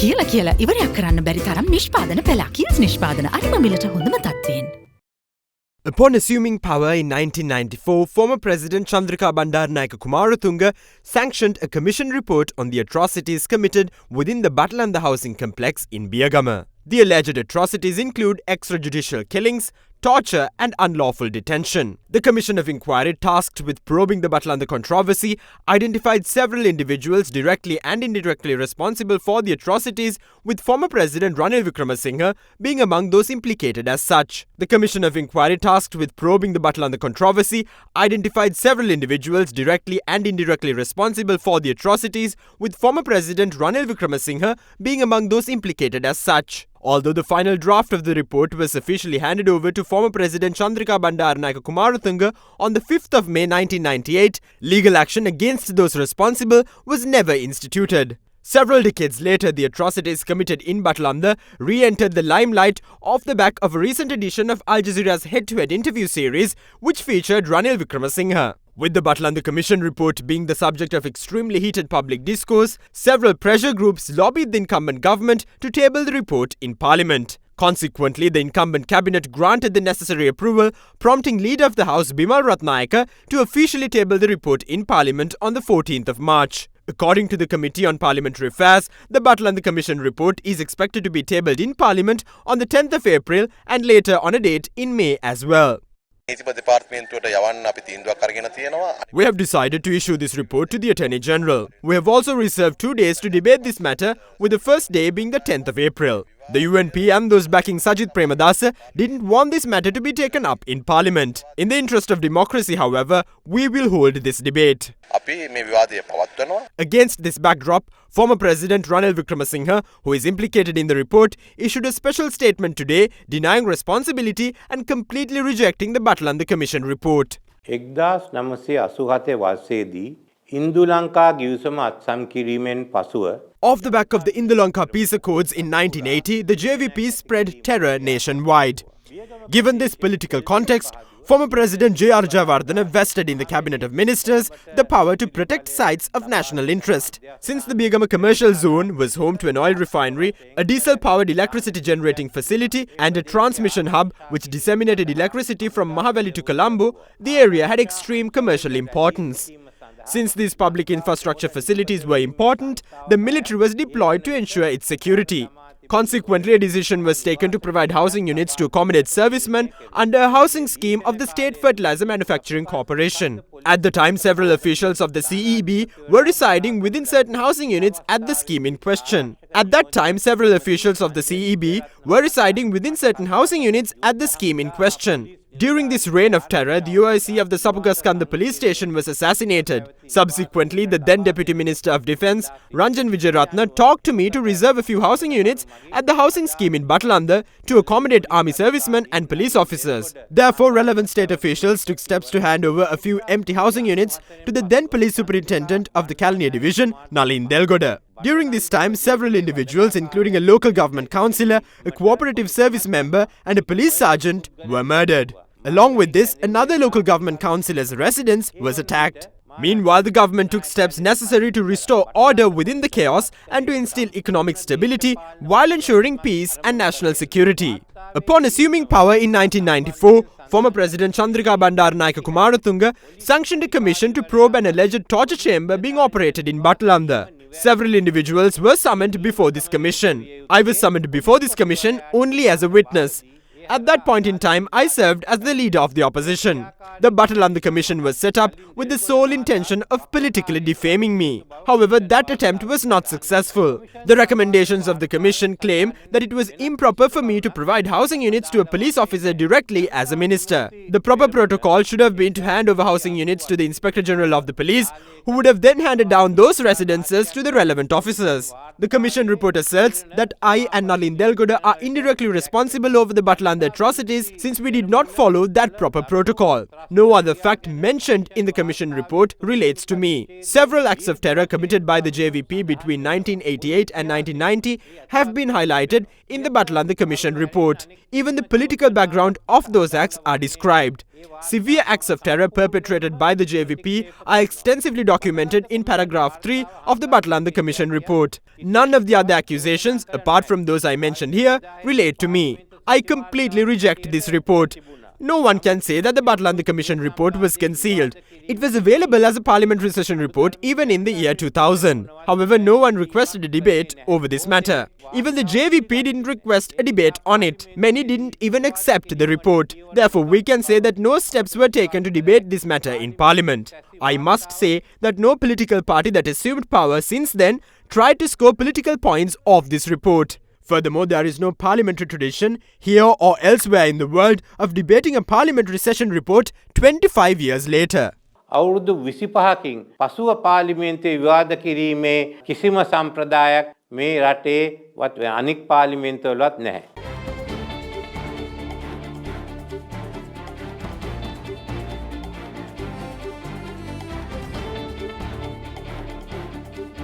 කියලා ඉවරයක් කරන්න බැරි තරම් නිෂ්පාදන පෙළක්. කීස් නිෂ්පාදන අනිම මිලට හොඳම තත්ත්වයෙන්. Upon assuming power in 1994, former President Chandrika Bandaranaike Kumaratunga sanctioned a commission report on the atrocities committed within the Batalanda housing complex in Biyagama. The alleged atrocities include extrajudicial killings, torture and unlawful detention. The Commission of Inquiry tasked with probing the Batalanda controversy identified several individuals directly and indirectly responsible for the atrocities, with former President Ranil Wickremesinghe being among those implicated as such. The Commission of Inquiry tasked with probing the Batalanda controversy identified several individuals directly and indirectly responsible for the atrocities, with former President Ranil Wickremesinghe being among those implicated as such. Although the final draft of the report was officially handed over to former President Chandrika Bandaranaike Kumaratunga on the 5th of May 1998, legal action against those responsible was never instituted. Several decades later, the atrocities committed in Batalanda re-entered the limelight off the back of a recent edition of Al Jazeera's head-to-head interview series, which featured Ranil Wickremesinghe. With the Batalanda Commission report being the subject of extremely heated public discourse, several pressure groups lobbied the incumbent government to table the report in Parliament. Consequently, the incumbent cabinet granted the necessary approval, prompting Leader of the House Bimal Ratnayaka to officially table the report in Parliament on the 14th of March. According to the Committee on Parliamentary Affairs, the Batalanda Commission report is expected to be tabled in Parliament on the 10th of April and later on a date in May as well. We have decided to issue this report to the Attorney General. We have also reserved 2 days to debate this matter, with the first day being the 10th of April. The UNP and those backing Sajith Premadasa didn't want this matter to be taken up in Parliament. In the interest of democracy, however, we will hold this debate. Against this backdrop, former President Ranil Wickremesinghe, who is implicated in the report, issued a special statement today denying responsibility and completely rejecting the Batalanda Commission report. 1987 වර්ෂයේදී ඉන්දු ලංකා ගිවිසුම අත්සන් කිරීමෙන් පසුව Off the back of the Lanka Peace Accords in 1980, the JVP spread terror nationwide. Given this political context, former President J.R. Jayawardena vested in the Cabinet of Ministers the power to protect sites of national interest. Since the Biyagama commercial zone was home to an oil refinery, a diesel-powered electricity generating facility and a transmission hub which disseminated electricity from Mahaweli to Colombo, the area had extreme commercial importance. Since these public infrastructure facilities were important, the military was deployed to ensure its security. Consequently, a decision was taken to provide housing units to accommodate servicemen under a housing scheme of the State Fertilizer Manufacturing Corporation. At the time, several officials of the CEB were residing within certain housing units at the scheme in question. During this reign of terror, the OIC of the Sapugaskanda police station was assassinated. Subsequently, the then Deputy Minister of Defence, Ranjan Wijeratne, talked to me to reserve a few housing units at the housing scheme in Batalanda to accommodate army servicemen and police officers. Therefore, relevant state officials took steps to hand over a few empty housing units to the then police superintendent of the Kalaniya division, Nalin Delgoda. During this time, several individuals, including a local government councillor, a cooperative service member and a police sergeant, were murdered. Along with this, another local government councillor's residence was attacked. Meanwhile, the government took steps necessary to restore order within the chaos and to instill economic stability while ensuring peace and national security. Upon assuming power in 1994, former President Chandrika Bandaranaike Kumaratunga sanctioned a commission to probe an alleged torture chamber being operated in Batalanda. Several individuals were summoned before this commission. I was summoned before this commission only as a witness. At that point in time, I served as the leader of the opposition. The Batalanda Commission was set up with the sole intention of politically defaming me. However, that attempt was not successful. The recommendations of the commission claim that it was improper for me to provide housing units to a police officer directly as a minister. The proper protocol should have been to hand over housing units to the Inspector General of the Police, who would have then handed down those residences to the relevant officers. The commission report asserts that I and Nalin Delgoda are indirectly responsible over the Batalanda the atrocities since we did not follow that proper protocol. No other fact mentioned in the Commission report relates to me. Several acts of terror committed by the JVP between 1988 and 1990 have been highlighted in the Batalanda Commission report. Even the political background of those acts are described. Severe acts of terror perpetrated by the JVP are extensively documented in paragraph 3 of the Batalanda Commission report. None of the other accusations, apart from those I mentioned here, relate to me. I completely reject this report. No one can say that the Batalanda Commission report was concealed. It was available as a parliamentary session report even in the year 2000. However, no one requested a debate over this matter. Even the JVP didn't request a debate on it. Many didn't even accept the report. Therefore, we can say that no steps were taken to debate this matter in Parliament. I must say that no political party that assumed power since then tried to score political points off this report. Furthermore, there is no parliamentary tradition here or elsewhere in the world of debating a parliamentary session report 25 years later. අවුරුදු 25කින් පසුව පාර්ලිමේන්තුවේ විවාද කිරීමේ කිසිම සම්ප්‍රදායක් මේ රටේ අනික් පාර්ලිමේන්තුවලවත් නැහැ.